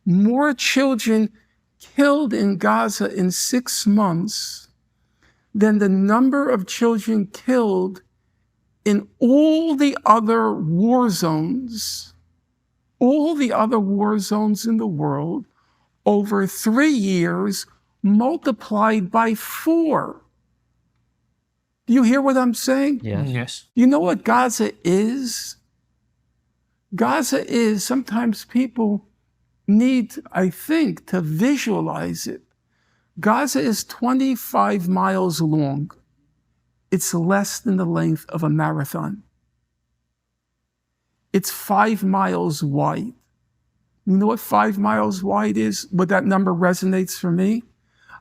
more children killed in Gaza in 6 months than the number of children killed in all the other war zones in the world over 3 years multiplied by 4. Do you hear what I'm saying? Yes. You know what Gaza is? Gaza is, sometimes people need, I think, to visualize it. Gaza is 25 miles long. It's less than the length of a marathon. It's 5 miles wide. You know what 5 miles wide is? What that number resonates for me?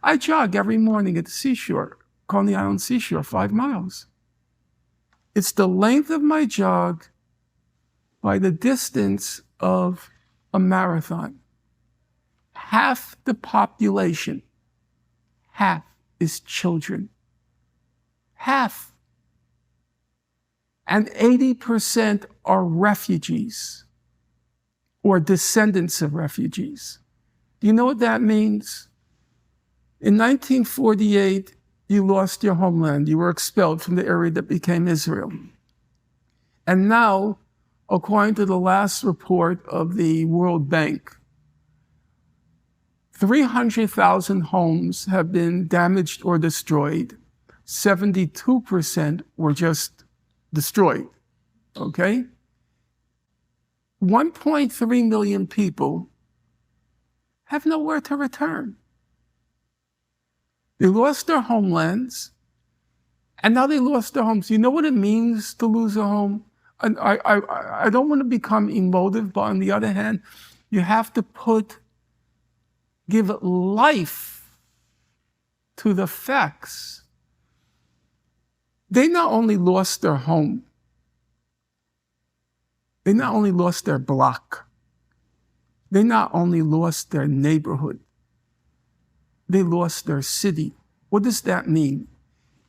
I jog every morning at the seashore, Coney Island seashore, 5 miles. It's the length of my jog by the distance of a marathon. Half the population, half is children. Half. And 80% are refugees or descendants of refugees. Do you know what that means? In 1948, you lost your homeland. You were expelled from the area that became Israel. And now, according to the last report of the World Bank, 300,000 homes have been damaged or destroyed. 72% were just destroyed, okay? 1.3 million people have nowhere to return. They lost their homelands, and now they lost their homes. You know what it means to lose a home? And I don't want to become emotive, but on the other hand, you have to give life to the facts. They not only lost their home, they not only lost their block, they not only lost their neighborhood, they lost their city. What does that mean?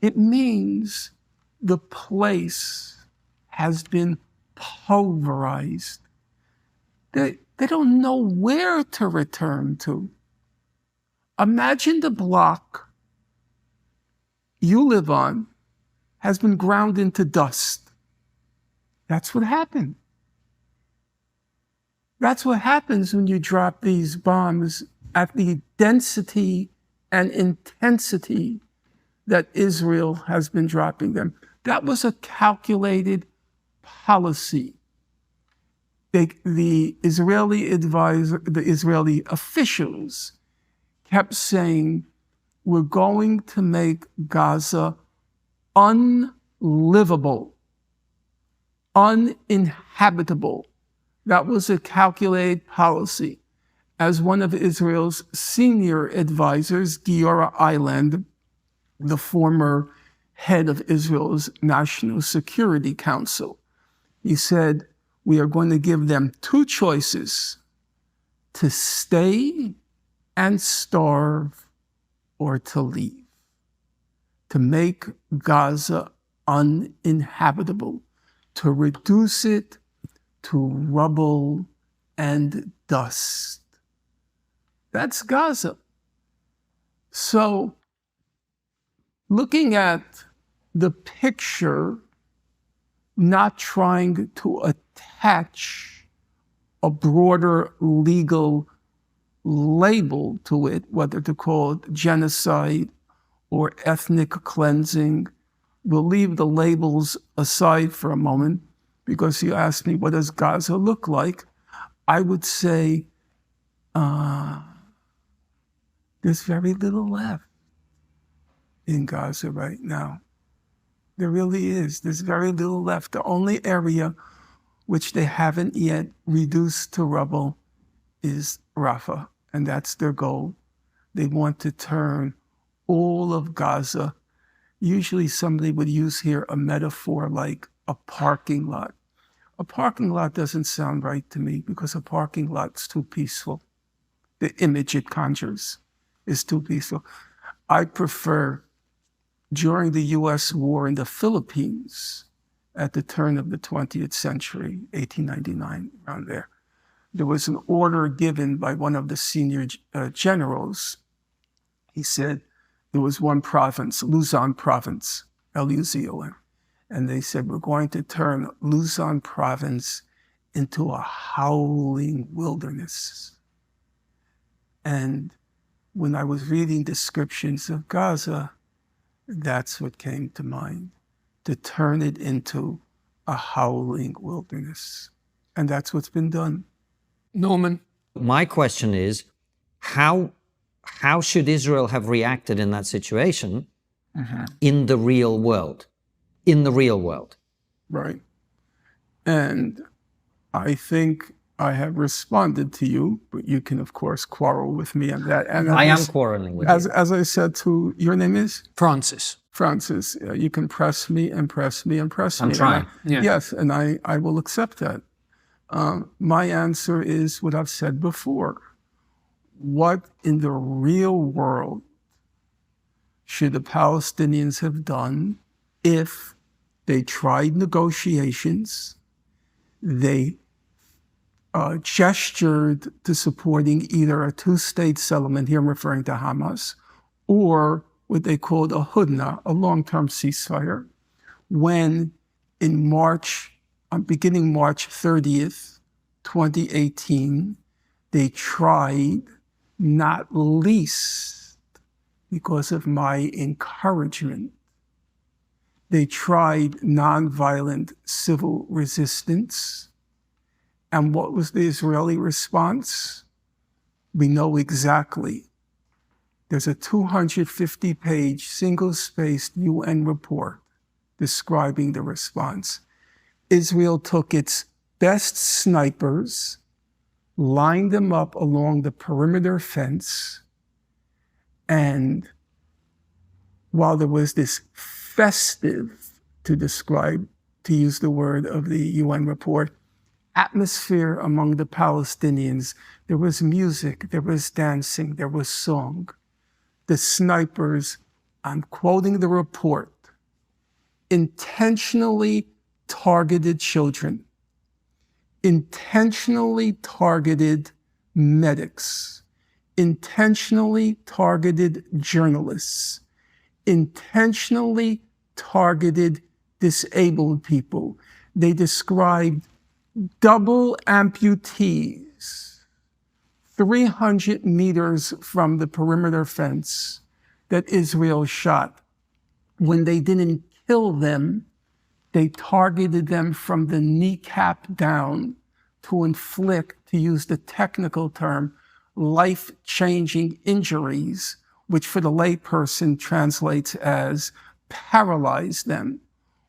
It means the place has been pulverized. They don't know where to return to. Imagine the block you live on has been ground into dust. That's what happened. That's what happens when you drop these bombs at the density and intensity that Israel has been dropping them. That was a calculated policy. The Israeli officials kept saying, we're going to make Gaza unlivable, uninhabitable. That was a calculated policy. As one of Israel's senior advisors, Giora Eiland, the former head of Israel's National Security Council, he said, we are going to give them 2 choices: to stay and starve or to leave, to make Gaza uninhabitable, to reduce it to rubble and dust. That's Gaza. So, looking at the picture, not trying to attach a broader legal label to it, whether to call it genocide or ethnic cleansing. We'll leave the labels aside for a moment, because you asked me, what does Gaza look like? I would say there's very little left in Gaza right now. There really is. There's very little left. The only area which they haven't yet reduced to rubble is Rafah, and that's their goal. They want to turn all of Gaza. Usually somebody would use here a metaphor like a parking lot. A parking lot doesn't sound right to me because a parking lot's too peaceful. The image it conjures is too peaceful. I prefer, during the U.S. war in the Philippines at the turn of the 20th century, 1899, around there, there was an order given by one of the senior generals. He said there was one province, Luzon province, Luzon, and they said, we're going to turn Luzon province into a howling wilderness. And when I was reading descriptions of Gaza, that's what came to mind, to turn it into a howling wilderness. And that's what's been done. Norman? My question is, how should Israel have reacted in that situation in the real world? In the real world. Right. And I think I have responded to you, but you can, of course, quarrel with me on that. And I am quarreling with you. As I said to, your name is? Francis. Francis. You can press me and press me and press me. I'm trying. Yes, and I will accept that. My answer is what I've said before. What in the real world should the Palestinians have done if they tried negotiations, they gestured to supporting either a two-state settlement, here I'm referring to Hamas, or what they called a hudna, a long-term ceasefire, when in beginning March 30th, 2018, they tried, not least because of my encouragement, they tried nonviolent civil resistance. And what was the Israeli response? We know exactly. There's a 250-page, single-spaced UN report describing the response. Israel took its best snipers, lined them up along the perimeter fence, and while there was this festive, to use the word of the UN report, atmosphere among the Palestinians, there was music, there was dancing, there was song. The snipers, I'm quoting the report, intentionally targeted children, intentionally targeted medics, intentionally targeted journalists, intentionally targeted disabled people. They described double amputees 300 meters from the perimeter fence that Israel shot. When they didn't kill them, they targeted them from the kneecap down to inflict, to use the technical term, life-changing injuries, which for the layperson translates as paralyze them.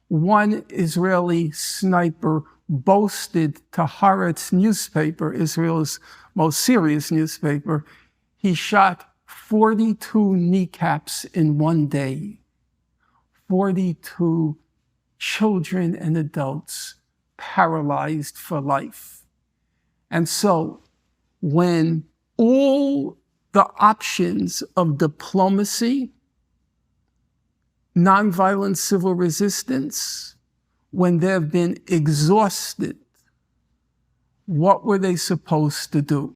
One Israeli sniper boasted to Haaretz newspaper, Israel's most serious newspaper, he shot 42 kneecaps in one day. 42 children and adults paralyzed for life. And so when all the options of diplomacy, nonviolent civil resistance, when they've been exhausted, what were they supposed to do?